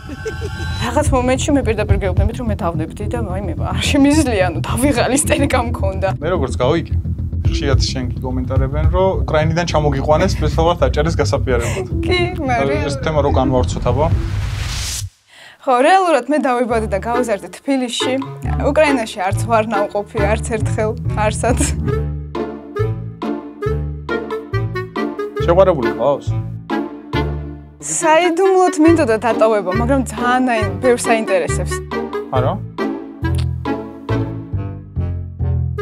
Რაღაც მომენტში მე პირდაპირ გეუბნებით რომ მე დავნებდი და აი მე არ შემიძლია, ანუ დავიღალი ისტერიკა მქონდა. მე როგორც გავიგე, ხშირად შენ კომენტარებენ რომ უკრაინიდან ჩამოგიყვანეს სპეციალურად აჭარის გასაფიარებლად. კი, მაგრამ ეს თემა რო განვავრცოთ აბა. ხო, რეალურად მე დავიბადე და გავიზარდე თბილისში. უკრაინაში არც ვარ ნამყოფი, არც ერთხელ, არსად. შეყვარებული ყავს? საიდუმლოდ მინდოდა დატოვება, მაგრამ ძალიან ბევრს აინტერესებს. არა?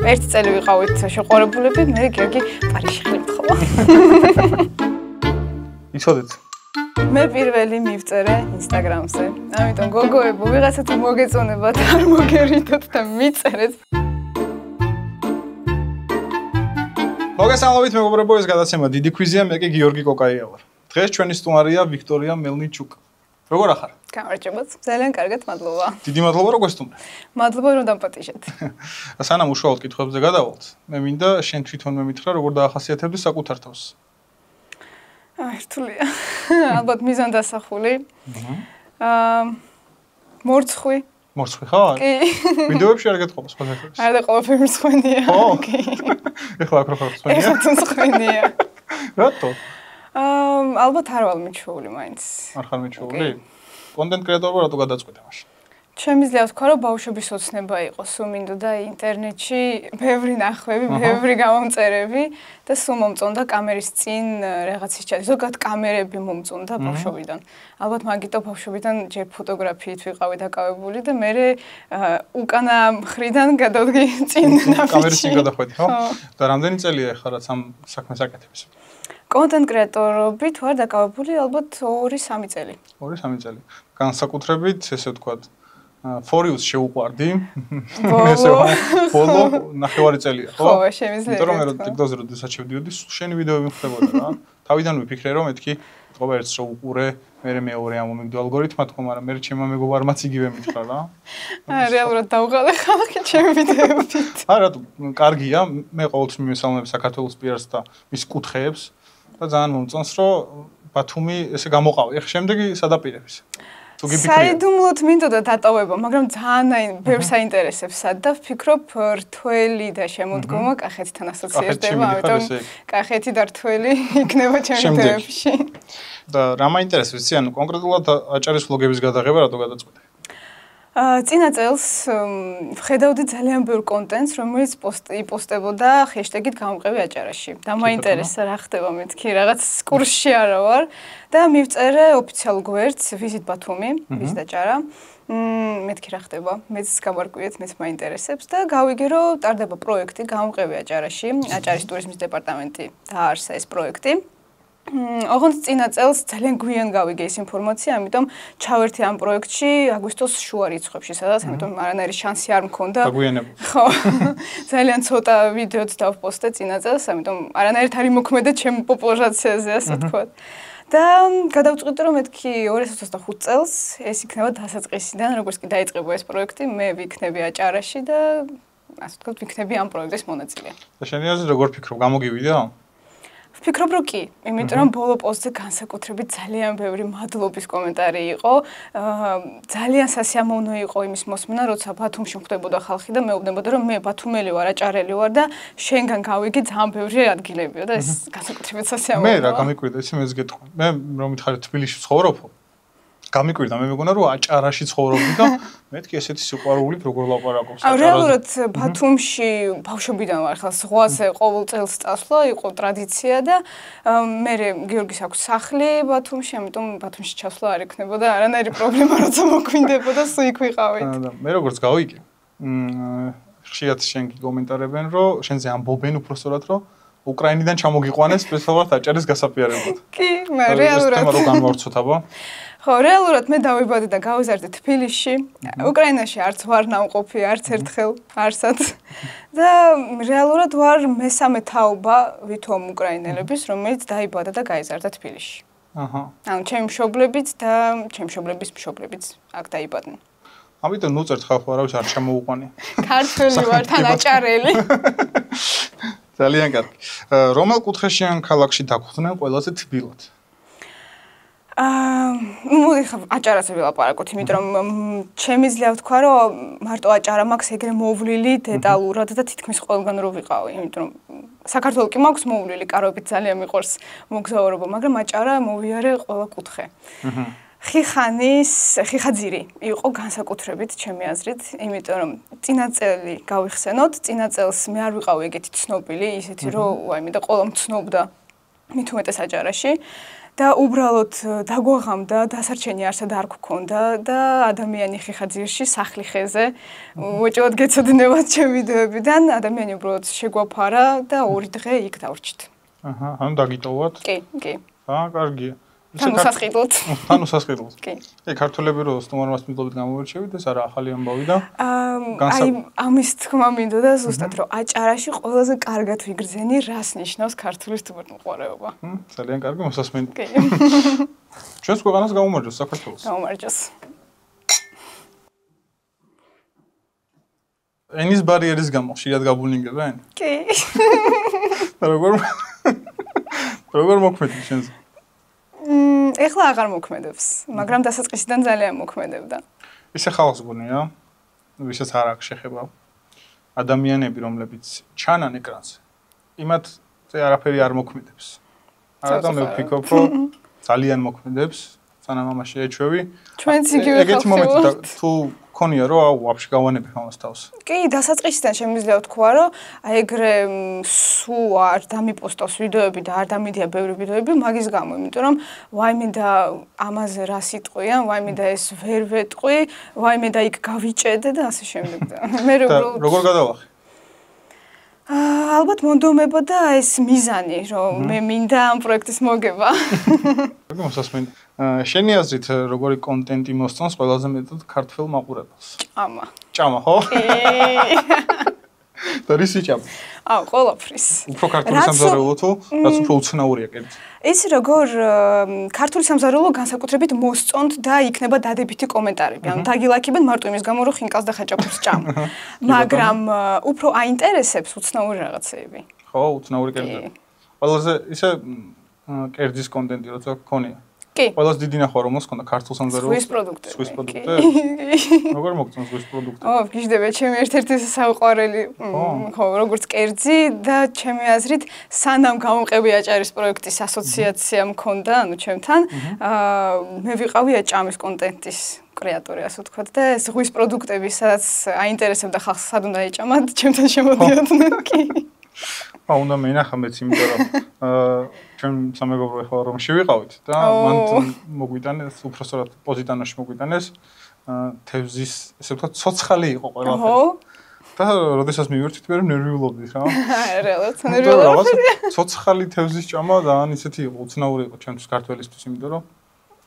ერთი წელი ვიყავით შეყვარებულები, მე გიორგი პარიზში ხლებთ ხოლმე. იცოდეთ? მე პირველი მივწერე Instagram-ზე. ამიტომ გოგოებო, ვიღაცა თუ მოგეწონებათ, არ მოგერიდოთ და მიწერეთ. მოგესალმებით მეგობრებო, ეს გადაცემა დიდი ქვიზია, მე კი გიორგი კოკაია ვარ. დღეს ჩვენი სტუმარია ვიქტორია მელნიჩუკა. როგორ ახარ? გამარჯობათ. ძალიან კარგად, მადლობა. დიდი მადლობა რომ გვესტუმრე. მადლობა რომ დამპატიჟეთ. სანამ უშუალოდ კითხვებზე გადავალთ, მე მინდა შენ თვითონვე მითხრა, როგორ დაახასიათებდი საკუთარ თავს. რთულია. ალბათ მიზანდასახული. მორცხვი. მორცხვი ხარ? კი. ვიდეოებში არ გეტყობა სხვა საკითხს. არ და ყველაფერი მრცხვენია. კი. ეხლა აქ რო ხარ მრცხვენია? ეხლა მრცხვენია. რატო? ალბათ არ ვალ მიჩვეული მაინც. არ ხარ მიჩვეული? კონტენტ კრეატორი რატო გადაწყვეტე მაშინ? შემიძლია ვთქვა, რომ ბავშვობის ოცნება იყო, სულ მინდოდა ინტერნეტში ბევრი ნახვები, ბევრი გამომწერები და სულ მომწონდა კამერის წინ რაღაცის ჩადი. ზოგადად კამერები მომწონდა ბავშვობიდან. ალბათ მაგიტო ბავშვობიდან ჯერ ფოტოგრაფიით ვიყავი დაკავებული და მე უკანა მხრიდან გადავდგი წინ ნავში. კამერის წინ გადახვედი, ხო? და რამდენი წელია ახლა რაც ამ საქმეს აკეთებს? კონტენტ კრეატორობით ვარ დაკავებული ალბათ 2-3 წელი. 2-3 წელი. განსაკუთრებით, ესე ვთქვათ, ფორიუს შეუყვარდი. ბოლო ნახევარი წელია, ხო? ხო, შემიძლია. იმიტომ რომ მე TikTok-ზე როდესაც შევდიოდი, შენი ვიდეოები მხდებოდა რა. თავიდან ვიფიქრე რომ მეთქი თქო ერთს რო უყურე, მე მეორე ამომიგდო ალგორითმა თქო, მაგრამ მე ჩემმა მეგობარმაც იგივე მითხრა რა. რეალურად დავუყალე ხალხი ჩემი ვიდეოებით. არა, კარგია, მე ყოველთვის მიმესალმები საქართველოს პირას და მის კუთხეებს და ძალიან მომწონს რომ ბათუმი ესე გამოყავი. ეხლა შემდეგი სადაპირების. საიდუმლოდ მინდოდა დატოვება, მაგრამ ძალიან ბევრს აინტერესებს და ვფიქრობ რთველი და შემოდგომა კახეთთან ასოცირდება, ამიტომ კახეთი და რთველი იქნება ჩემი ვიდეოებში. და რა მაინტერესებს, იცი, ანუ კონკრეტულად აჭარის ვლოგების გადაღება რატო გადაწყვეტე? წინა წელს ვხედავდი ძალიან ბევრ კონტენტს, რომელიც იპოსტებოდა ჰეშტეგით გამყევი აჭარაში. და მაინტერესა რა ხდება მეთქი, რაღაც კურსში არა ვარ და მივწერე ოფიციალურ გვერდს Visit Batumi, Visit აჭარა. მეთქი რა ხდება, მეც გამარკვიეთ, მეც მაინტერესებს და გავიგე რომ ტარდება პროექტი გამყევი აჭარაში, აჭარის ტურიზმის დეპარტამენტი დაარსა ეს პროექტი. ოღონდ წინა წელს ძალიან გვიან გავიგე ეს ინფორმაცია, ამიტომ ჩავერთი ამ პროექტში აგვისტოს შუა რიცხვებში, სადაც ამიტომ არანაირი შანსი არ მქონდა. დაგვიანებულ. ხო. ძალიან ცოტა ვიდეოც დავპოსტე წინა წელს, ამიტომ არანაირად არ იმოქმედა ჩემ პოპულარიზაციაზე, ასე ვთქვათ. და გადავწყვიტე რომ მეთქი 2025 წელს ეს იქნება დასაწყისიდან, როგორც კი დაიწყება ეს პროექტი, მე ვიქნები აჭარაში და ასე ვთქვათ, ვიქნები ამ პროექტის მონაწილე. და შენი აზრით როგორ ფიქრობ, გამოგივიდა? ვფიქრობ რომ კი, იმიტომ რომ ბოლო პოსტზე განსაკუთრებით ძალიან ბევრი მადლობის კომენტარი იყო. ძალიან სასიამოვნო იყო იმის მოსმენა, როცა ბათუმში ხდებოდა ხალხი და მეუბნებოდა რომ მე ბათუმელი ვარ, აჭარელი ვარ და შენგან გავიგე ძალიან ბევრი ადგილებია და ეს განსაკუთრებით სასიამოვნოა. მე რა გამიკვირდა, იცი მეც გეტყვი. მე რომ მითხარი თბილისში ცხოვრობ, გამიკვირდა, მე მეგონა რომ აჭარაში ცხოვრობდი და მეთქი ესეთი სიყვარულით როგორ ლაპარაკობს აჭარაზე. რეალურად ბათუმში ბავშვობიდან ვარ, ხალხს ზღვაზე ყოველ წელს წასვლა იყო ტრადიცია და მე გიორგის აქვს სახლი ბათუმში, ამიტომ ბათუმში ჩასვლა არ ექნებოდა არანაირი პრობლემა, როცა მოგვინდებოდა, სულ იქ ვიყავით. მე როგორც გავიგე, ხშირად შენ კომენტარებენ, რომ შენზე ამბობენ უბრალოდ რომ უკრაინიდან ჩამოგიყვანეს სპეციალურად აჭარის გასაფიარებლად. კი, მე რეალურად. ეს თემა რო განვავრცოთ აბა. ხო, რეალურად მე დავიბადე და გავიზარდე თბილისში. უკრაინაში არც ვარ ნამყოფი, არც ერთხელ, არსად. და რეალურად ვარ მესამე თაობა ვითომ უკრაინელების, რომელიც დაიბადა და გაიზარდა თბილისში. აჰა. ანუ ჩემი მშობლებიც და ჩემი მშობლების მშობლებიც აქ დაიბადნენ. ამიტომ ნუწერთ ხალხო არავის არ ჩამოუყვანე. ქართველი ვარ, თან აჭარელი. ძალიან კარგი. რომელ კუთხეში ან ქალაქში დაგხვდნენ ყველაზე თბილად? მოდი ხა აჭარაზე ვილაპარაკოთ, იმიტომ რომ შემიძლია ვთქვა, რომ მარტო აჭარა მაქვს ეგრე მოვლილი დეტალურად და თითქმის ყველგან რო ვიყავი, იმიტომ რომ საქართველოს კი მაქვს მოვლილი, კარობით ძალიან მიყვარს მოგზაურობა, მაგრამ აჭარა მოვიარე ყველა კუთხე. ხიხაძირი იყო განსაკუთრებით ჩემი აზრით, იმიტომ რომ წინა წელი გავიხსენოთ, წინა წელს მე არ ვიყავი ეგეთი ცნობილი, ისეთი რომ ვაიმე და ყველა მცნობდა მით უმეტეს აჭარაში და უბრალოდ დაგვაღამდა, დასარჩენი არსად არ გქონდა და ადამიანი ხიხაძირში სახლი ხეზე უეჭოდ გეცოდინებათ ჩემ ვიდეოებიდან, ადამიანი უბრალოდ შეგვაფარა და 2 დღე იქ დავრჩით. აჰა, ანუ დაგიტოვოთ? კი, კი. კარგია. განუსასყიდლოდ. განუსასყიდლოდ. კი. ქართველები რო სტუმარს მიდლობით გამოვირჩევით, ეს არა ახალი ამბავი და აი ამის თქმა მინდოდა ზუსტად რომ აჭარაში ყველაზე კარგად ვიგრძენი რას ნიშნავს ქართული სტუმართმოყვარეობა. ძალიან კარგი მოსასმენი. კი. ჩვენს ქვეყანას გაუმარჯოს საქართველოს. გაუმარჯოს. ენის ბარიერის გამო ხშირად გაბუნინგებენ? კი. როგორ მოქმედი შენზე? ეხლა აღარ მოქმედებს, მაგრამ დასაწყისიდან ძალიან მოქმედებდა. ისე ხალხს გონია, ვისაც არ აქვს შეხება. ადამიანები, რომლებიც ჩანან ეკრანზე, იმათზე არაფერი არ მოქმედებს. არა და მე ვფიქრობ, რომ ძალიან მოქმედებს, სანამ ამას შეეჩვევი. ჩვენც იგივე ხალხი ვართ. თუ ქონია რომ აუ ვაფშე გავანები ამას თავს. კი, დასაწყისიდან შემიძლია ვთქვა, რომ აი ეგრე სულ არ დამიპოსტავს ვიდეოები და არ დამიდია ბევრი ვიდეოები მაგის გამო, იმიტომ რომ ვაიმე და ამაზე რა სიტყვიან, ვაიმე და ეს ვერ ვეტყვი, ვაიმე და იქ გავიჭედე და ასე შემდეგ და მე როგორ გადავახი? ალბათ მონდომება და ეს მიზანი, რომ მე მინდა ამ პროექტის მოგება. მოსასმენი. შენი აზრით როგორი კონტენტი მოსწონს ყველაზე მეტად ქართველ მაყურებელს? ჭამა, ხო? კი. და რისი ჭამა? ყველაფრის. უფრო ქართული სამზარეულო თუ რაც უფრო უცნაურია კერძი? ის როგორ ქართული სამზარეულო განსაკუთრებით მოსწონთ და იქნება დადებითი კომენტარები. ანუ დაგილაიქებენ მარტო იმის გამო, რომ ხინკალს და ხაჭაპურს ჭამ. მაგრამ უფრო აინტერესებს უცნაური რაღაცეები. ხო, უცნაური კერძი. ყველაზე ისე კერძის კონტენტი როცა გქონია. კი. ყველაზე დიდი ნახვა რომ მოსქონდა ქართულ სამზარეულოს. ზღვის პროდუქტები. ზღვის პროდუქტები? როგორ მოგწონს ზღვის პროდუქტები? გიждდება ჩემი ერთ-ერთი საყვარელი, ხო, როგორც კერძი და ჩემი აზრით, სანამ გამომყევი აჭარის პროექტის ასოციაცია მქონდა, ანუ ჩემთან, მე ვიყავი აჭამის კონტენტის კრეატორი, ასე ვთქვათ, და ზღვის პროდუქტები, სადაც აინტერესებდა ხალხს, სად უნდა ეჭამათ, ჩემთან შემოდიოდნენ, კი. უნდა მეინახა მეც, იმიტომ რომ ჩვენ სამეგობრო ახლა რომში ვიყავით და მან მოგვიტანეს, უბრალოდ პოზიტანოში მოგვიტანეს თევზის, ესე ვთქვათ, ცოცხალი იყო ყველაფერი. ხო. და როდესაც მივირთვით, მე ნერვიულობდით რა. რეალურად ნერვიულობდი. ცოცხალი თევზის ჭამა და ან ისეთი იყო, უცნაური იყო ჩემთვის ქართველისთვის, იმიტომ რომ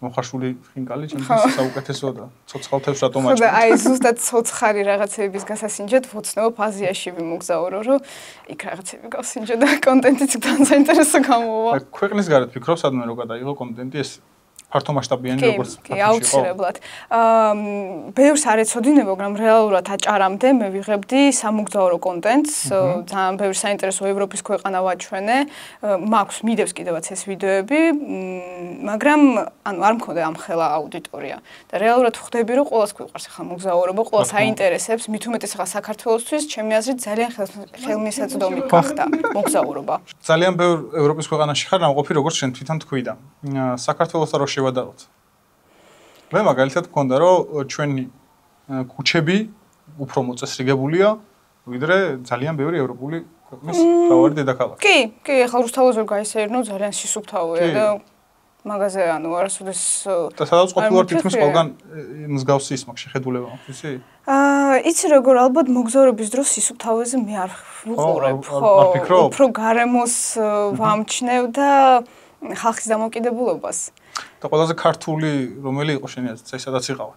მოხარშული ხინკალი ჩემთვის საუკეთესოა და ცოცხალ თევზს რატომ აჭამ? ხო და აი ზუსტად ცოცხალი რაღაცეების გასასინჯად ვოცნებ აზიაში ვიმოგზაურო, რომ იქ რაღაცები გავსინჯო და კონტენტიც ძალიან საინტერესო გამოვა. ქვეყნის გარეთ ფიქრობ, სადმე რო გადაიღო კონტენტი ეს ფართო მასშტაბიანი როგორც კი, აუცილებლად. ბევრს არ ეცოდინებ, მაგრამ რეალურად აჭარამდე მე ვიღებდი სამოგზაურო კონტენტს, ძალიან ბევრი საინტერესო ევროპის ქვეყანა ვაჩვენე, მაქვს მიდევს კიდევაც ეს ვიდეოები, მაგრამ ანუ არ მქონდა ამ ხელა აუდიტორია. და რეალურად ხვდები, რომ ყველას გვიყვარს ახლა მოგზაურობა, ყველას აინტერესებს, მით უმეტეს ახლა საქართველოსთვის, ჩემი აზრით ძალიან ხელმისაწვდომი გახდა მოგზაურობა. ძალიან ბევრ ევროპის ქვეყანაში ხარ ნამყოფი, როგორც შენ თვითონ თქვი და საქართველოს რო შევადაროთ. მე მაგალითად მქონდა რომ ჩვენი ქუჩები უფრო მოწესრიგებულია, ვიდრე ძალიან ბევრი ევროპული ქვეყნის მთავარი დედაქალაქი. კი, კი, ახლა რუსთაველზე გაისერნო ძალიან სისუფთავეა და მაგაზე ანუ არასოდეს და სადაც ყოფილვარ თითქმის ყველგან მსგავსი ის მაქვს შეხედულება მაქვს, იცი? იცი როგორ ალბათ მოგზაურობის დროს სისუფთავეზე მე არ ვიყურებ, ხო, უფრო გარემოს ვამჩნევ და ხალხის დამოკიდებულებას. და ყველაზე ქართული რომელი იყო შენი აზრით, აი სადაც იყავ?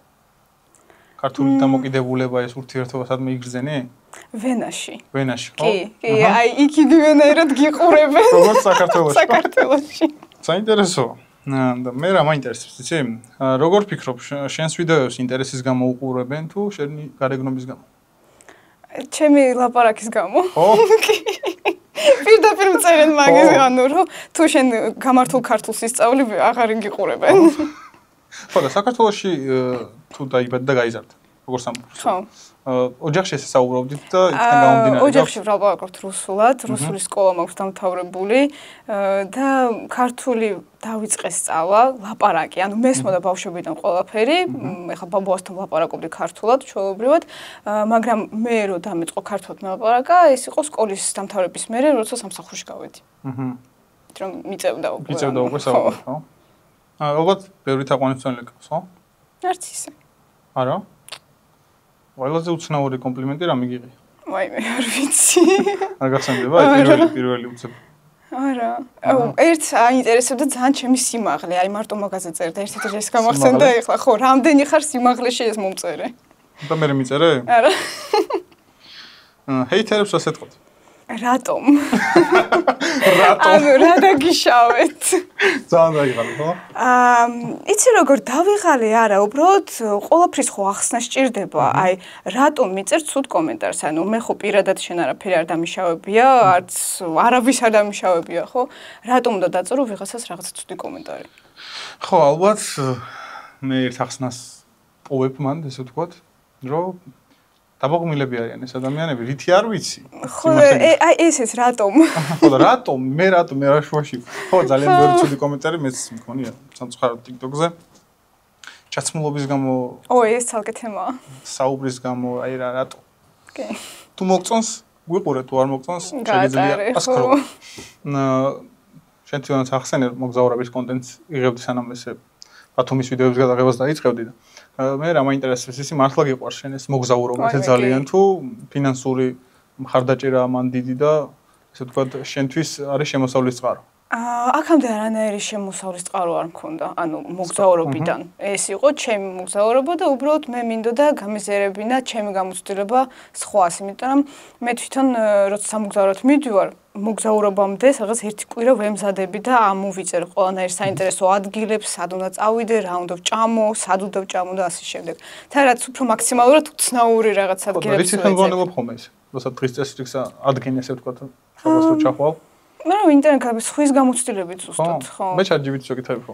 ქართული დამოკიდებულება ეს ურთიერთობა სადმე იგრძენი? ვენაში. ვენაში, ხო? კი, კი, აი იქ იგივენაირად გიყურებენ. როგორც საქართველოში. საქართველოში. საინტერესოა. და მე რა მაინტერესებს, იცი? როგორ ფიქრობ, შენს ვიდეოებს ინტერესის გამო უყურებენ თუ შენი გარეგნობის გამო? ჩემი ლაპარაკის გამო. ხო? პირდაპირ მწერენ მაგის, ანუ რომ თუ შენ გამართულ ქართულს ისწავლი, აღარ გიყურებენ. ხო და საქართველოში თუ დაიბადე და გაიზარდე როგორ სამყაროს ხო ოჯახში ესე საუბრობდით და იქიდან გამომდინარე ოჯახში ვლაპარაკობთ რუსულად, რუსული სკოლა მაქვს დამთავრებული და ქართული დავიწყე სწავლა, ლაპარაკი, ანუ მესმოდა ბავშვობიდან ყველაფერი, ეხლა ბაბუასთან ვლაპარაკობდი ქართულად, ჩვეულებრივად, მაგრამ მე რო დამიწყო ქართულად მელაპარაკა, ეს იყო სკოლის დამთავრების მერე, როცა სამსახურში გავედი. რომ მიწევდა უკვე. მიწევდა უკვე საუბარი, ხო? ალბათ ბევრი თაყვანისმცემელი გყავს, ხო? არც ისე. არა? ყველაზე უცნაური კომპლიმენტი რა მიგიღე? ვაიმე, არ ვიცი. არ გახსენდება პირველი უცებ. არა. ერთ აინტერესებდა ძალიან ჩემი სიმაღლე, აი მარტო მაგაზე წერდა, ერთ-ერთი ეს გამახსენდა ეხლა, ხო, რამდენი ხარ სიმაღლეში ეს მომწერე? და მე მიწერე? არა. ჰეითერებს ასე თქოთ. რატომ? ანუ რა დაგიშავეთ? ძალიან დაიღალე, ხო? იცი როგორ დავიღალე, არა, უბრალოდ ყველაფრის ხო ახსნა სჭირდება. აი, რატომ მიწერ ცუდ კომენტარს? ანუ მე ხო პირადად შენ არაფერი არ დამიშავებია, არც არავის არ დამიშავებია, ხო? რატომ უნდა დაწერო ვიღაცას რაღაც ცუდი კომენტარი? ხო, ალბათ მე ერთ ახსნას პოვებ მან, ესე ვთქვათ, რომ დაბოღმილები არიან ეს ადამიანები, რითი არ ვიცი. ხო, აი ესეც რატომ? ხო და რატომ? მე რა შუაში. ხო, ძალიან ბევრი ცუდი კომენტარი მეც მქონია სამწუხაროდ TikTok-ზე. ჩაცმულობის გამო. ეს ცალკე თემაა. საუბრის გამო, აი რატო? კი. თუ მოგწონს, გვიყურე, თუ არ მოგწონს, შეგიძლია ასკრო. შენ თვითონაც ახსენე მოგზაურობის კონტენტს იღებდი სანამ ესე ბათუმის ვიდეოების გადაღებას დაიწყებდი და მე რა მაინტერესებს ისი მართლა გიყვარს შენ ეს მოგზაურობა ეს ძალიან თუ ფინანსური მხარდაჭერა ამან დიდი და ესე ვთქვათ შენთვის არის შემოსავლის წყარო. აქამდე არანაირი შემოსავლის წყარო არ მქონდა, ანუ მოგზაურობიდან. ეს იყო ჩემი მოგზაურობა და უბრალოდ მე მინდოდა გამიზერებინა ჩემი გამოცდილება სხვას, იმიტომ რომ მე თვითონ როცა სამოგზაუროდ მივდივარ, მოგზაურობამდე სადღაც ერთი კვირა ვემზადები და ამოვიწერ ყველანაირ საინტერესო ადგილებს, სად უნდა წავიდე, რა უნდა ვჭამო, სად უნდა ვჭამო და ასე შემდეგ. და რაც უფრო მაქსიმალურად უცნაური რაღაც ადგილებს ვიცი ხელმძღვანელობ ხომ ეს, როცა დღის წესრიგს ადგენ ესე ვთქვათ, სადაც რო ჩახვალ. მე რა ინტერნეტში ხვის გამოცდილებით ზუსტად, ხო. მე ChatGPT-ს ვეკითხები ხო.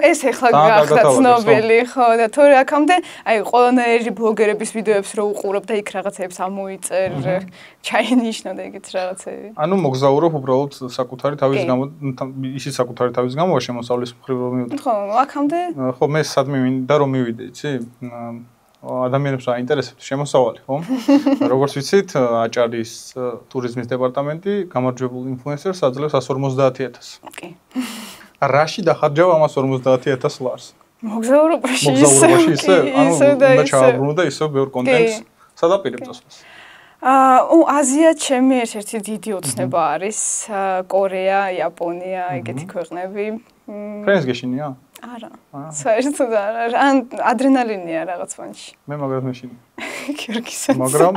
ეს ახლა გახდა ცნობილი, ხო, და თორე აქამდე, აი ყველანაირი ბლოგერების ვიდეოებს რო უყურებ და იქ რაღაცებს ამოიწერ, ჩაინიშნო და ეგეთ რაღაცები. ანუ მოგზაურობ უბრალოდ საკუთარი თავის გამო, ისიც საკუთარი თავის გამო შემოსავლის მხრივ რომ მივიდე. ხო, აქამდე? ხო, მე სადმე მინდა რომ მივიდე, იცი? ადამიანებს რა აინტერესებს შემოსავალი, ხო? როგორც ვიცით, აჭარის ტურიზმის დეპარტამენტი გამარჯვებულ ინფლუენსერს აძლევს 150.000. კი. რაში დახარჯავ ამას 50.000 ლარს? მოგზაურობაში ისე, ანუ უნდა ჩააბრუნო და ისე ბევრ კონტენტს სადაპირებ წასვლას. აზია ჩემი ერთ-ერთი დიდი ოცნება არის, კორეა, იაპონია, ეგეთი ქვეყნები. ფრენს გეშინია? არა. საერთოდ არა, ან ადრენალინია რაღაც ფონში. მე მაგრად მეშინი. გიორგისაც. მაგრამ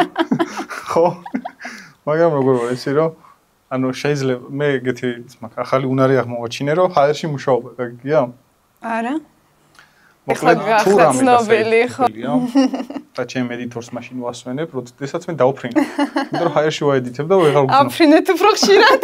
ხო. მაგრამ როგორ ვარ ისი რომ ანუ შეიძლება მე ეგეთი ახალი უნარი აღმოვაჩინე რომ ჰაერში მუშაობა გაგიგია? არა. მოკლედ თუ რამე ცნობილი ხო? და ჩემ ედიტორს მაშინ ვასვენებ, როდესაც მე დავფრინე. იმიტომ რომ ჰაერში ვაედიტებ და ვეღარ ვგზნობ. აფრინეთ უფრო ხშირად.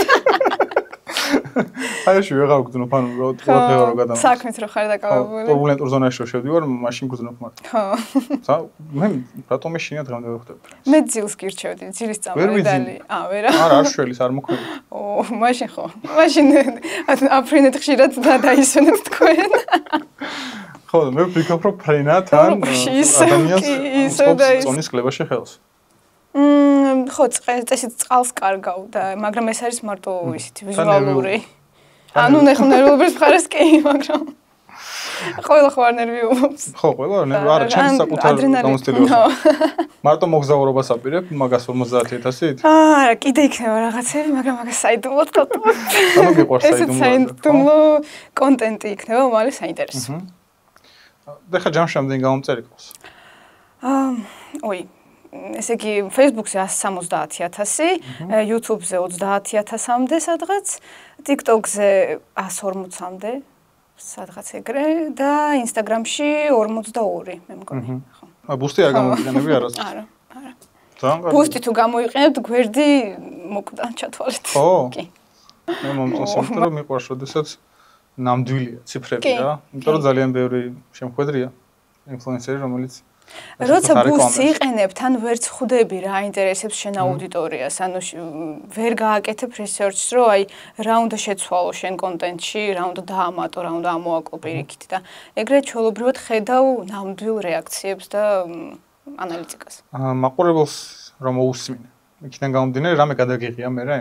ჰაერში ვეღარ ვგზნობ, ანუ ვეღარ გადამ. საქმით რო ხარ დაკავებული. ტურბულენტურ ზონაში რო შევდივარ, მაშინ ვგზნობ მარტო. ხო. მე რატომ მეშინია დღემდე ვხვდები. მე ძილს გირჩევდი, ძილის წამალედალი. ვერა. არა, არ შველის, არ მოქმედი. მაშინ ხო. მაშინ აფრინეთ ხშირად და დაისვენეთ თქვენ. ხო, მე ვფიქრობ, რომ ფრენა თან ადამიანს წონის კლებაში ხელს. ხო, წესით წყალს კარგავ და მაგრამ ეს არის მარტო ისეთი ვიზუალური. ანუ ნერვულობის მხარეს კი, მაგრამ ყველა ხო არ ნერვიულობს. ხო, ყველა არა, ჩემს საკუთარ გამოცდილებას. მარტო მოგზაურობას აპირებ, მაგას 50.000-ით? არა, კიდე იქნება რაღაცები, მაგრამ მაგას საიდუმლოდ გატოვებ. ანუ გიყვარს საიდუმლო. ეს საიდუმლო კონტენტი იქნება, მაგრამ საინტერესო. და ხა ჯამში ამდენ გამომწერი ყავს. ესე იგი Facebook-ზე 170.000, YouTube-ზე 30.000-მდე სადღაც, TikTok-ზე 140-მდე სადღაც ეგრე და Instagram-ში 42, მე მგონი, ხო. ბუსტი არ გამოიყენები არასდროს? არა, არა. ძალიან კარგი. ბუსტი თუ გამოიყენებთ, გვერდი მოკვდა ჩათვალეთ. ხო. კი. მე მომწონს, რომ მიყვარს, როდესაც ნამდვილია ციფრები რა. იმიტომ რომ ძალიან ბევრი შემოხვედრია ინფლუენსერი, რომელიც როცა ბუსტს იყენებ, თან ვერც ხვდები რა აინტერესებს შენ აუდიტორიას, ანუ ვერ გააკეთებ research-ს, რომ აი რა უნდა შეცვალო შენ კონტენტში, რა უნდა დაამატო, რა უნდა ამოაკლო პირიქით და ეგრეთ ჩვეულებრივად ხედავ ნამდვილ რეაქციებს და ანალიტიკას. მაყურებელს რომ მოусმინე. იქიდან გამომდინარე რამე გადაგიღია მე რა?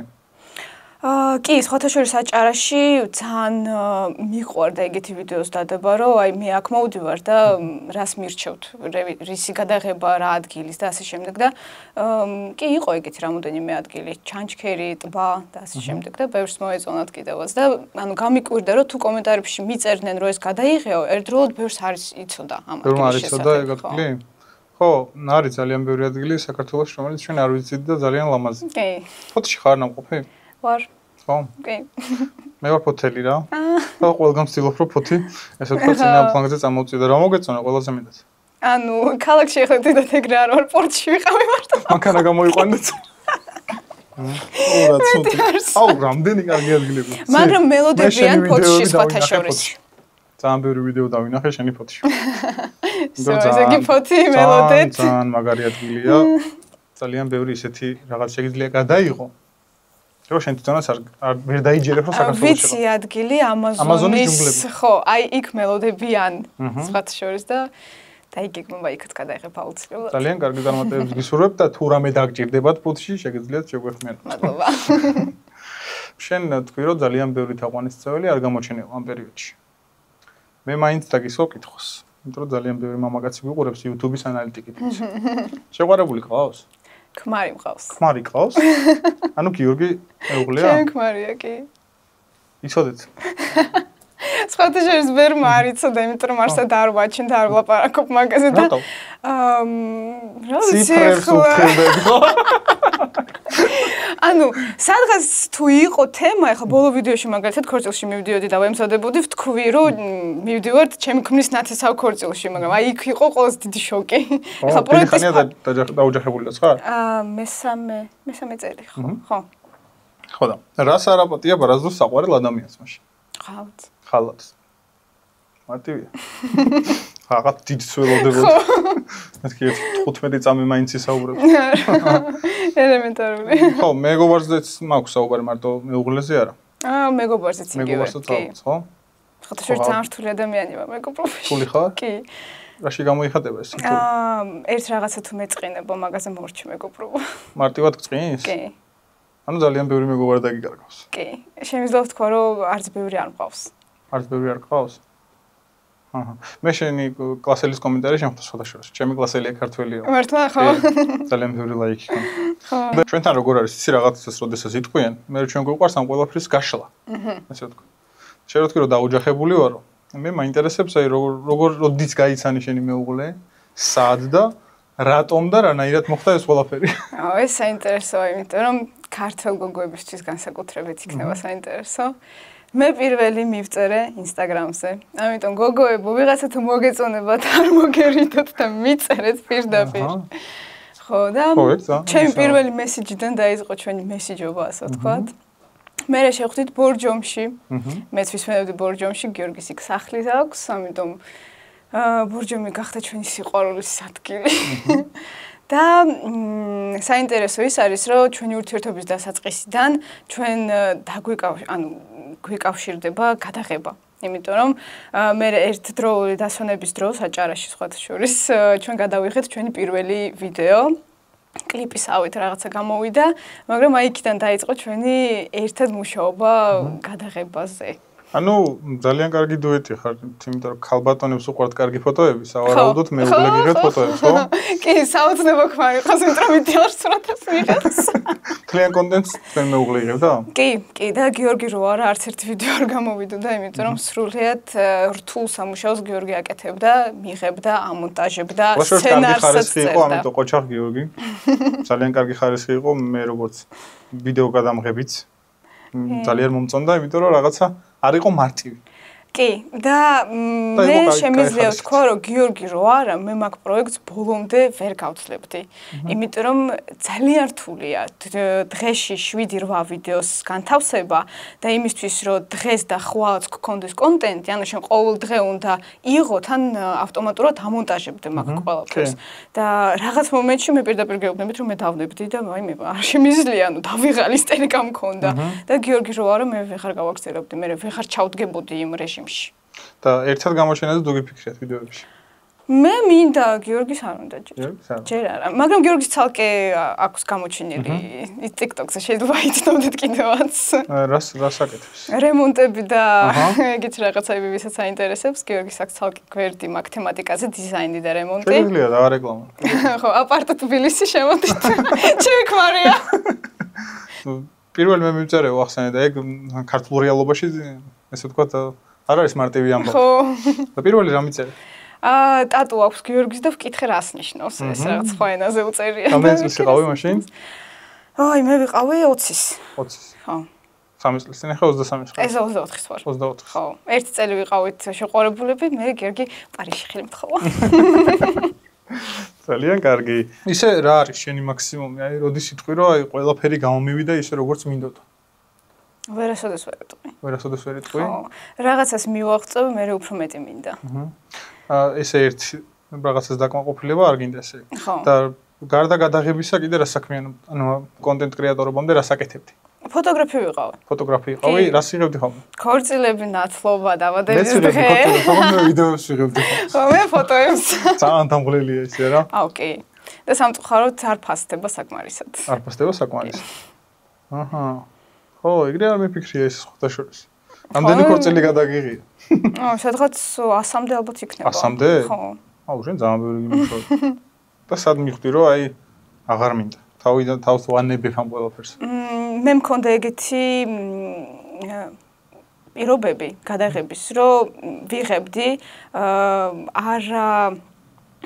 კი, სხვათა შორის აჭარაში ძალიან მიყვარდა ეგეთი ვიდეოს დადება, რომ აი მე აქ მოვდივარ და რას მირჩევთ, რისი გადაღება, რა ადგილის და ასე შემდეგ და კი იყო ეგეთი რამოდენიმე ადგილი, ჩანჩქერი, ტბა და ასე შემდეგ და ბევრს მოეწონათ კიდევაც და ანუ გამიკვირდა რომ თუ კომენტარებში მიწერდნენ რომ ეს გადაიღეო, ერთდროულად ბევრს არის იცოდა ამ ადგილის შესახებ. ხო, არის ძალიან ბევრი ადგილი საქართველოში, რომელიც ჩვენ არ ვიცით და ძალიან ლამაზი. კი. ფოტოში ხარ ნამყოფი? ვარ. ხო. კი. მე ვარ ფოთელი რა. და ყველგან ვცდილობ რომ ფოთი ესე ვთქვათ წინა ფლანგზე წამოვწი და რა მოგეწონა ყველაზე მეტად? ანუ ქალაქში ხედავთ ეგრე არ ვარ, პორტში ვიყავი მარტო. მანქანა გამოიყვანეთ. ო რა ცუდი. აუ, რამდენი კარგი ადგილები. მაგრამ მელოდებიან ფოტოში სხვათა შორის. ძალიან ბევრი ვიდეო დავინახე შენი ფოტოში. ეს იგი ფოტი მელოდეთ. ძალიან მაგარი ადგილია. ძალიან ბევრი ისეთი რაღაც შეიძლება გადაიღო. რო შენ თვითონაც არ ვერ დაიჯერებ რომ საქართველოში. ვიცი ადგილი ამაზონის, ხო, აი იქ მელოდებიან სხვათა შორის და დაიგეგმება იქაც გადაიღებ აუცილებლად. ძალიან კარგი წარმატებებს გისურვებ და თუ რამე დაგჭირდებათ ფუთში, შეგიძლიათ შეგვეხმიანოთ. მადლობა. შენ თქვი რომ ძალიან ბევრი თაყვანისმცემელი არ გამოჩენილა ამ პერიოდში. მე მაინც დაგისვა კითხოს. იმიტომ რომ ძალიან ბევრი მამაკაცი ვიყურებს YouTube-ის ანალიტიკით. შეყვარებული ყავს? ქმარი მყავს. ქმარი ყავს? ანუ გიორგი მეუღლეა? ჩემი ქმარია, კი. იცოდეთ? სხვათა შორის ვერ მარიცოდა, იმიტომ რომ არსად არ ვაჩინდა, არ ვლაპარაკობ მაგაზე და რა ვიცი ციფრებს უხდები ხო? ანუ სადღაც თუ იყო თემა, ეხლა ბოლო ვიდეოში მაგალითად ქორწილში მივდიოდი და ვემზადებოდი, ვთქვი რომ მივდივართ ჩემი ქმრის ნათესავ ქორწილში, მაგრამ აი იქ იყო ყველაზე დიდი შოკი. ეხლა პროექტის დაუჯახებული და ხარ? მესამე წელი ხო. ხო და რას არაპატია ბარაზოს საყვარელ ადამიანს მაშინ? ხალხს. ხალხს. მარტივია. რაღაც დიდ სველოდებოდ. მეთქი 15 წამი მაინც ისაუბრებს. ელემენტარული. ხო, მეგობარზეც მაქვს საუბარი მარტო მეუღლეზე არა. მეგობარზეც იგივე. მეგობარსაც აქვს, ხო? ხოთა შორს ძალიან რთული ადამიანია მეგობრობაში. რთული ხარ? კი. რაში გამოიხატება ეს რთული? ერთ რაღაცა თუ მეწყინებო, მაგაზე მორჩი მეგობრობა. მარტივად გწყინს? კი. ანუ ძალიან ბევრი მეგობარი დაგიკარგავს. კი. შემიძლია ვთქვა, რომ არც ბევრი არ მყავს. არც ბევრი არ გყავს? აჰა. მე შენი კლასელის კომენტარი შემხვდა შეხოთაშორის. ჩემი კლასელია ქართველია. მართლა ხო? ძალიან ბევრი ლაიქი ხო. ხო. ჩვენთან როგორ არის ისი რაღაცას როდესაც იტყვიან, მე ჩვენ გვიყვარს ამ ყველაფრის გაშლა. ასე ვთქვი. შენ რო თქვი რომ დაუჯახებული ვარო, მე მაინტერესებს აი როგორ როდის გაიცანი შენი მეუღლე, სად და რატომ და რანაირად მოხდა ეს ყველაფერი? ეს საინტერესოა, იმიტომ რომ ქართულ გოგოებისთვის განსაკუთრებით იქნება საინტერესო. მე პირველი მივწერე Instagram-ზე. ამიტომ გოგოებო, ვიღაცა თუ მოგეწონებათ, არ მოგერიდოთ და მიწერეთ პირდაპირ. ხო და ჩემი პირველი მესიჯიდან დაიწყო ჩვენი მესიჯობა, ასე ვთქვათ. მე შევხვდით ბორჯომში. მეც ვისმენებდი ბორჯომში, გიორგის იქ სახლი აქვს, ამიტომ ბორჯომი გახდა ჩვენი სიყვარულის ადგილი. და საინტერესო ის არის, რომ ჩვენი ურთიერთობის დასაწყისიდან ჩვენ გვიკავშირდება გადაღება. იმიტომ რომ მე ერთდროული დასვენების დროს აჭარაში სხვათა შორის ჩვენ გადავიღეთ ჩვენი პირველი ვიდეო. კლიპისავით რაღაცა გამოვიდა, მაგრამ აი იქიდან დაიწყო ჩვენი ერთად მუშაობა გადაღებაზე. ანუ ძალიან კარგი დუეტი ხარ, იმიტომ რომ ქალბატონებს უყვართ კარგი ფოტოები, სავარაუდოდ მეუღლე გიღეთ ფოტოებს, ხო? კი, საოცნებო ქმარი ყავს, იმიტომ რომ ვიდეოს სურათებს ვიღებს. კლიენტ კონტენტს თქვენ მეუღლე იღებდა? კი, და გიორგი რო არა, არც ერთი ვიდეო არ გამოვიდოდა, იმიტომ რომ სრულიად რთულ სამუშაოს გიორგი აკეთებდა, მიიღებდა, ამონტაჟებდა, სცენარსაც წერდა. ამიტომ ყოჩახ გიორგი. ძალიან კარგი ხარისხი იყო, მე როგორც ვიდეო გადამღებიც ძალიან მომწონდა, იმიტომ რომ რაღაცა არ იყო მარტივი. კი, და მე შემიძლია ვთქვა, რომ გიორგი რო არა, მე მაგ პროექტს ბოლომდე ვერ გავცლებდი. იმიტომ რომ ძალიან რთულია დღეში 7-8 ვიდეოს განთავსება და იმისთვის რომ დღეს და ხვალ გქონდეს კონტენტი, ანუ შენ ყოველ დღე უნდა იღო, თან ავტომატურად ამონტაჟებდე მაგ ყველაფერს. და რაღაც მომენტში მე პირდაპირ გეუბნებით, რომ მე დავნებდი და აი მე არ შემიძლია, ანუ დავიღალ ისტერიკა მქონდა. და გიორგი რო არა, მე ვეღარ გავაგზავნებდი, მე ვეღარ ჩავდგებოდი იმ რეჟიმში. და ერთად გამოჩენაზე თუ გიფიქრეთ ვიდეოებში? მე მინდა გიორგის არ უნდა ჯერ არა, მაგრამ გიორგის ცალკე აქვს გამოჩენილი ის TikTok-ზე შეიძლება იცნობდეთ კიდევაც. რას აკეთებს? რემონტები და ეგეთ რაღაცები, ვისაც აინტერესებს, გიორგის აქვს ცალკე გვერდი მათემატიკაზე, დიზაინი და რემონტი. შეიძლება და რეკლამა. ხო, აპარტ თბილისი შემოდით. ჩემი ქმარია. პირველი მე მივწერე ვახსენე და ეგ ქართულ რეალობაში ესე ვთქვათ არ არის მარტივი ამბავი. ხო. და პირველი რა მიწერე? ტატუ აქვს გიორგის და ვკითხე რას ნიშნავს ეს რაღაც სხვა ენაზე უწერია. რამდენი წლის იყავი მაშინ? აი მე ვიყავი 20-ის. 20-ის. ხო. 3 წლის წინ ახლა 23-ის ხარ. ეს 24-ის ვარ. 24-ის. ხო. ერთი წელი ვიყავით შეყვარებულები, მე გიორგი პარიზში ხელი მთხოვა. ძალიან კარგი. ისე რა არის შენი მაქსიმუმი? აი როდის იტყვი რომ აი ყველაფერი გამომივიდა ისე როგორც მინდოდა? ვერასოდეს ვერ იტყვი. ვერასოდეს ვერ იტყვი? ხო. რაღაცას მივაღწევ, მე უფრო მეტი მინდა. ესე ერთი რაღაცას დაკმაყოფილება არ გინდა ესე. ხო. და გარდა გადაღებისა კიდე რა საქმეა? ანუ კონტენტ კრეატორობამდე რა საკეთებდი? ფოტოგრაფი ვიყავი. ფოტოგრაფი იყავი, რას იღებდი ხოლმე? ქორწილები, ნათლობა, დაბადების დღე. მე ვიდეოს ვიღებდი. ხო, მე ფოტოებს. ძალიან დამღლელია ესე რა. აუ, კი. და სამწუხაროდ არ ფასდება საკმარისად. არ ფასდება საკმარისად. აჰა. ხო, ეგრე არ მიფიქრია ეს ხოთა შორის. რამდენი ქორწილი გადაგიღია? სადღაც 100-მდე ალბათ იქნება. 100-მდე? ხო. აუ, შენ ძალიან ბევრი გიმუშავე. და სად მიხვდი რომ აი აღარ მინდა. თავიდან თავს ვანებებ ამ ყველაფერს. მე მქონდა ეგეთი პირობები გადაღების, რომ ვიღებდი არა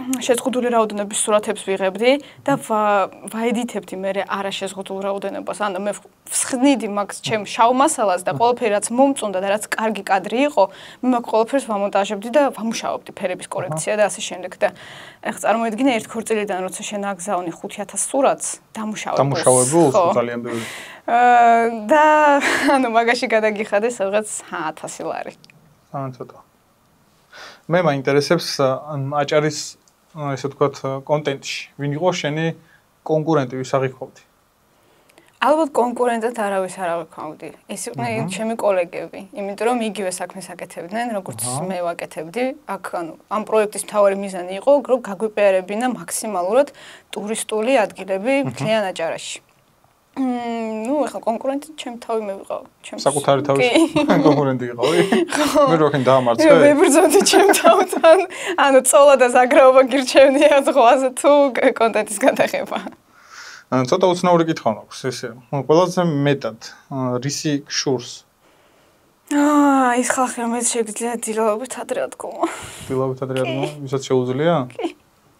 შეზღუდული რაოდენობის სურათებს ვიღებდი და ვაედიტებდი მე არა შეზღუდულ რაოდენობას. ანუ მე ვსხდნიდი მაგ ჩემ შავ მასალას და ყველაფერი რაც მომწონდა და რაც კარგი კადრი იყო, მე მაგ ყველაფერს ვამონტაჟებდი და ვამუშავებდი ფერების კორექცია და ასე შემდეგ. და ეხლა წარმოიდგინე ერთ ქორწილიდან როცა შენ აგზავნი 5000 სურათს, დამუშავებულს ძალიან ბევრი. და ანუ მაგაში გადაგიხადე სადღაც 1000 ლარი. ძალიან ცოტა. მე მაინტერესებს აჭარის ესე ვთქვათ კონტენტში. ვინ იყო შენი კონკურენტი, ვის აღიქვავდი? ალბათ კონკურენტად არავის არ აღიქვავდი. ეს იყვნენ ჩემი კოლეგები, იმიტომ რომ იგივე საქმეს აკეთებდნენ, როგორც მე ვაკეთებდი. აქ ანუ ამ პროექტის მთავარი მიზანი იყო, რომ გაგვიპეარებინა მაქსიმალურად ტურისტული ადგილები მთლიან აჭარაში. ნუ ახლა კონკურენტი ჩემ თავი მე ვიყავ, ჩემ საკუთარი თავი კონკურენტი იყავი? მე როქენ დაამარცხე? მე ვიბრძოდი ჩემ თავთან, ანუ წოლა და ზაგრაობა გირჩევნია ზღვაზე თუ კონტენტის გადაღება. ცოტა უცნაური კითხვა მაქვს ესე. ყველაზე მეტად რისი გშურს? ის ხალხი რომელიც შეგიძლია დილაობით ადრე ადგომა. დილაობით ადრე ადგომა, ვისაც შეუძლია?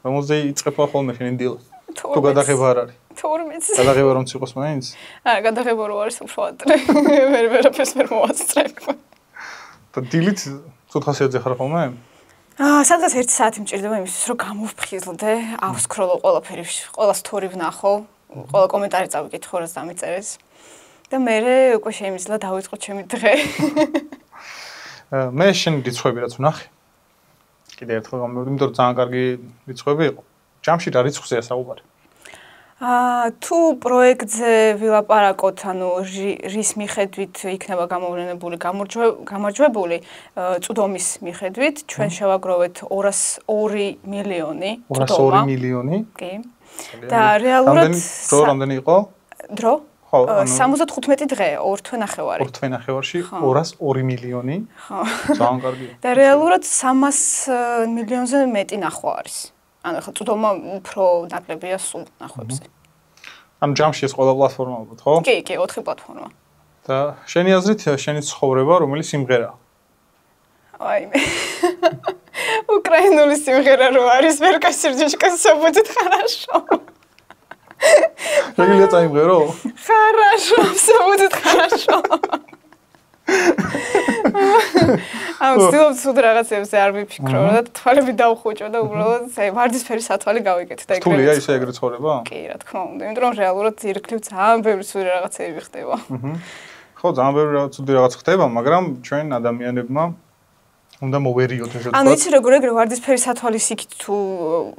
რომელზე იწყება ხოლმე შენი დილა? თუ გადაღება არ არის? 12. გადაღება რომ იყოს მაინც? არა, გადაღება რო არის უფრო ადრე. მე ვერაფერს ვერ მოვასწრებ. და დილით ცოტ ხასიათზე ხარ ხოლმე? სადღაც 1 საათი მჭირდება იმისთვის, რომ გამოვფხიზლდე, ავსკროლო ყველაფერი, ყველა სტორი ვნახო, ყველა კომენტარი წავიკითხო, რაც დამიწერეს. და მე უკვე შემიძლია დავიწყო ჩემი დღე. მე შენ რიცხვები რაც ვნახე. კიდე ერთხელ გამოვიდი, იმიტომ რომ ძალიან კარგი რიცხვები იყო. ჯამში რა რიცხვზეა საუბარი? თუ პროექტზე ვილაპარაკოთ, ანუ რის მიხედვით იქნება გამოვლენებული, გამარჯვებული, წვდომის მიხედვით, ჩვენ შევაგროვეთ 202 მილიონი202 წვდომა. მილიონი? კი. და რეალურად რამდენი იყო? დრო? 75 დღე, 2 თვე ნახევარი. 2 თვე ნახევარში 202 მილიონი. ხო. ძალიან კარგი. და რეალურად 300 მილიონზე მეტი ნახვა არის. ანუ ახლა წვდომა უფრო ნაკლებია სულ ნახვებზე. ანუ ჯამში ეს ყველა პლატფორმა ალბათ, ხო? კი, 4 პლატფორმა. და შენი აზრით, შენი ცხოვრება რომელი სიმღერაა? აი მე. უკრაინული სიმღერა რო არის, ვერკა სერдечко всё будет хорошо. შეგიძლია წაიმღერო? Хорошо, всё будет хорошо. ვცდილობ სულ რაღაცებზე არ ვიფიქრო და თვალები დავხუჭო და უბრალოდ ვარდისფერი სათვალე გავიკეთე და ეგრევე. რთულია ისე ეგრე ცხოვრება? კი, რა თქმა უნდა, იმიტომ რომ რეალურად ირგვლივ ძალიან ბევრი სული რაღაცები ხდება. ხო, ძალიან ბევრი რაღაც ხდება, მაგრამ ჩვენ ადამიანებმა უნდა მოვერიოთ ესე ვთქვათ. ანუ იცი როგორ ეგრე ვარდისფერი სათვალის იქით თუ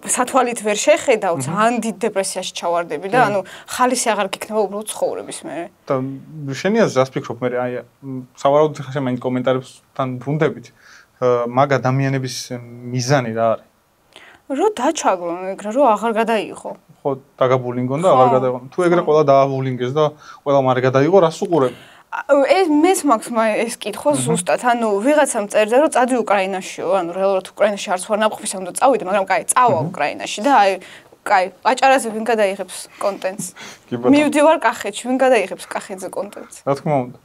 სათვალით ვერ შეხედავ, ძალიან დიდ დეპრესიაში ჩავარდები და ანუ ხალისი აღარ გიქნება უბრალოდ ცხოვრების მერე. და შენი აზრით რას ფიქრობ მე აი სავარაუდოდ ხა შემაინც კომენტარებსთან ბრუნდებით მაგ ადამიანების მიზანი რა არის? რო დაჩაგრონ ეგრე რო აღარ გადაიღო. ხო, დაგაბულინგონ და აღარ გადაიღო. თუ ეგრე ყველა დააბულინგეს და ყველა არ გადაიღო, რას უყურებ? ეს მაქვს ეს კითხვა ზუსტად. ანუ ვიღაცამ წერდა რომ წადი უკრაინაშიო, ანუ რეალურად უკრაინაში არც ვარ ნაყოფის, უნდა წავიდე, მაგრამ კაი, წავა უკრაინაში და აი კაი, აჭარაზე ვინ გადაიღებს კონტენტს? მივდივარ კახეთში, ვინ გადაიღებს კახეთზე კონტენტს? რა თქმა უნდა.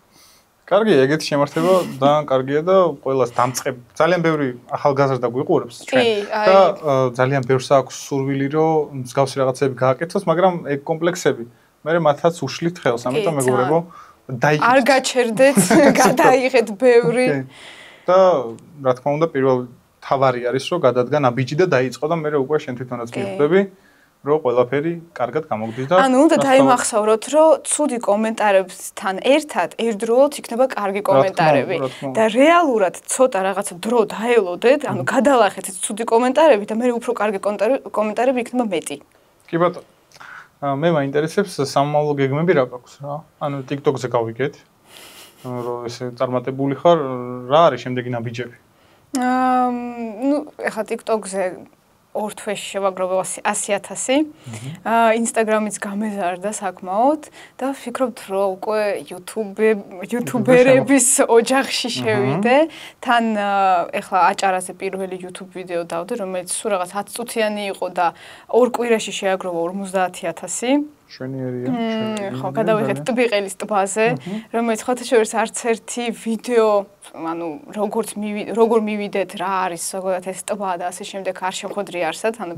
კარგია, ეგეთი შემართება ძალიან კარგია და ყველას დამწყებ. ძალიან ბევრი ახალგაზრდა გვიყურებს ჩვენ და ძალიან ბევრს აქვს სურვილი რომ მსგავსი რაღაცები გააკეთოს, მაგრამ ეგ კომპლექსები მე მათაც უშლით ხელს, ამიტომ მეგობრებო დაიგეთ. არ გაჩერდეთ, გადაიღეთ ბევრი. და რა თქმა უნდა, პირველ თავარი არის რომ გადადგა ნაბიჯი და დაიწყო და მე უკვე შენ თვითონაც მიხვდები, რომ ყველაფერი კარგად გამოგდის და ანუ უნდა დაიმახსოვროთ, რომ ცუდი კომენტარებთან ერთად ერთდროულად იქნება კარგი კომენტარები და რეალურად ცოტა რაღაცა დრო დაელოდეთ, ანუ გადალახეთ ცუდი კომენტარები და მე უფრო კარგი კომენტარები იქნება მეტი. კი ბატონო. მე მაინტერესებს სამომავლო გეგმები რა გაქვს რა. ანუ TikTok-ზე გავიგეთ. რომ ესე წარმატებული ხარ, რა არის შემდეგი ნაბიჯები? ნუ ეხლა TikTok-ზე ორ თვეში შევაგროვე 100,000. Instagram-იც გამეზარდა საკმაოდ და ვფიქრობთ, რომ უკვე YouTuber-ების ოჯახში შევიდე. თან ეხლა აჭარაზე პირველი YouTube ვიდეო დავდე, რომელიც სულ რაღაც 10 წუთიანი იყო და ორ კვირაში შეაგროვა 50,000. შვენიერია. ხო, გადავიღეთ ტბიყელის ტბაზე, რომელიც ხოთაშორის არც ერთი ვიდეო, ანუ როგორ მივიდეთ, რა არის, ზოგადად ეს ტბა და ასე შემდეგ არ შემხვედრი არსად, ანუ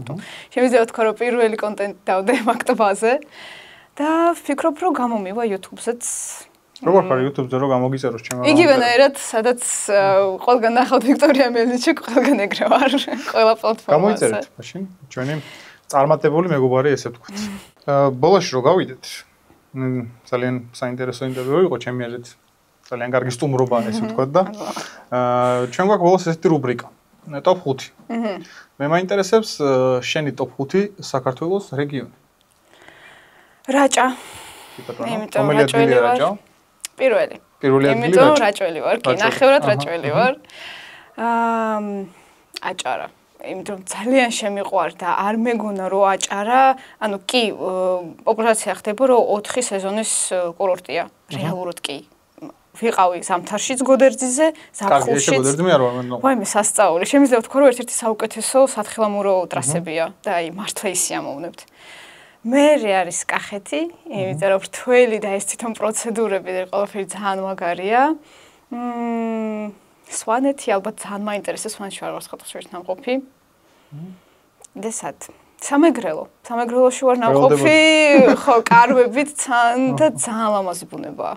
შემიძლია ვთქვა, რომ პირველი კონტენტი დავდე მაგ ტბაზე და ვფიქრობ, რომ გამომივა YouTube-ზეც. როგორ ხარ YouTube-ზე რომ გამოგიწეროს ჩემო? იგივენაირად, სადაც ყველგან ნახავთ ვიქტორია მელნიჩი, ყველგან ეგრე ვარ, ყველა პლატფორმაზე. გამოიწერეთ, მაშინ ჩვენი წარმატებული მეგობარი ესე ვთქვათ. ბოლოში რო გავიდეთ, ძალიან საინტერესო ინტერვიუ იყო ჩემი აზრით. ძალიან კარგი სტუმრობა ესე ვთქვათ და ჩვენ გვაქვს ბოლოს ესეთი რუბრიკა, top 5. მე მაინტერესებს შენი top 5 საქართველოს რეგიონი. რაჭა. იმიტომ რაჭველი რაჭა? პირველი. პირველი ადგილი რაჭა. იმიტომ რაჭველი ვარ, კი, ნახევრად რაჭველი ვარ. აჭარა. იმიტომ ძალიან შემიყვარდა, არ მეგონა რომ აჭარა, ანუ კი, პოპულაცია ხდება რომ 4 სეზონის კურორტია, რეალურად კი. ვიყავი ზამთარშიც გოდერძიზე, ზაფხულშიც. კარგი, გოდერძი მე არ ვარ მანდ. ვაიმე, სასწაული. შემიძლია ვთქვა რომ ერთ-ერთი საუკეთესო სათხილამურო ტრასებია და აი მართლა ისიამოვნებთ. მერე არის კახეთი, იმიტომ რომ რთველი და ეს თვითონ პროცედურები და ყველაფერი ძალიან მაგარია. სვანეთი ალბათ ძალიან მაინტერესებს, სვანეთში ვარ ხოთაშორის ნამყოფი. დესად. სამეგრელოში ვარ ნამყოფი, ხო, კარვებით თან და ძალიან ლამაზი ბუნებაა.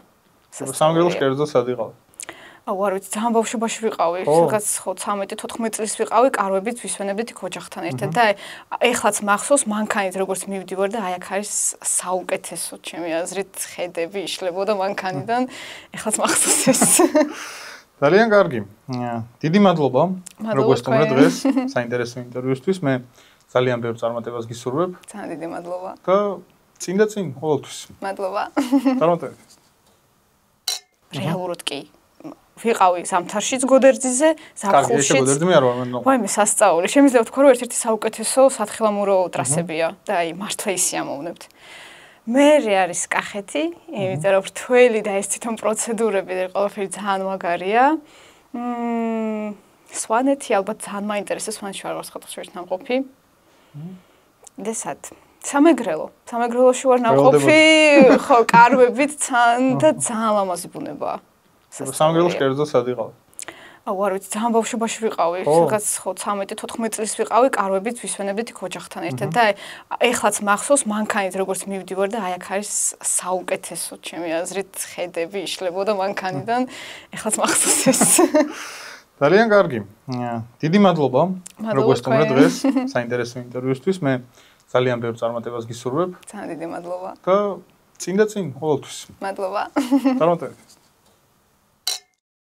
სამეგრელოში კერძო სად იყავ? აუ, არ ვიცი, ძალიან ბავშვობაში ვიყავი, რაღაც ხო 13-14 წლის ვიყავი, კარვებით ვისვენებდით იქ ოჯახთან ერთად და ეხლაც მახსოვს მანქანით როგორც მივდივარ და აი აქ არის საუკეთესო ჩემი აზრით ხედები იშლებოდა მანქანიდან, ეხლაც მახსოვს ეს. ძალიან კარგი. დიდი მადლობა. როგორც თუმცა დღეს საინტერესო ინტერვიუსთვის მე ძალიან ბევრ წარმატებას გისურვებ. ძალიან დიდი მადლობა. და წინ და წინ ყოველთვის. მადლობა. წარმატებები. რეალურად კი. ვიყავი ზამთარშიც გოდერძიზე, ზაფხულშიც. კარგი, გოდერძი მე არ ვარ მანდ. ვაიმე, სასწაული. შემიძლია ვთქვა რომ ერთ-ერთი საუკეთესო სათხილამურო ტრასებია და აი მართლა ისიამოვნებთ. მერე არის კახეთი, იმიტომ რომ რთველი და ეს თვითონ პროცედურები და ყველაფერი ძალიან მაგარია. სვანეთი ალბათ ძალიან მაინტერესებს, სვანეთში ვარ ხოთაშორის ნამყოფი. დესად. სამეგრელოში ვარ ნამყოფი, ხო, კარვებით თან და ძალიან ლამაზი ბუნებაა. სამეგრელოში კერძო სად იყავ? აუ არ ვიცი, ძალიან ბავშვობაში ვიყავი, რაღაც ხო 13-14 წლის ვიყავი, კარვებით ვისვენებდით იქ ოჯახთან ერთად და ეხლაც მახსოვს მანქანით როგორც მივდივარ და აი აქ არის საუკეთესო ჩემი აზრით ხედები იშლებოდა მანქანიდან, ეხლაც მახსოვს ეს. ძალიან კარგი. დიდი მადლობა. როგორც თქვა დღეს საინტერესო ინტერვიუსთვის. მე ძალიან ბევრ წარმატებას გისურვებ. ძალიან დიდი მადლობა. და წინ და წინ ყოველთვის. მადლობა. წარმატებებს.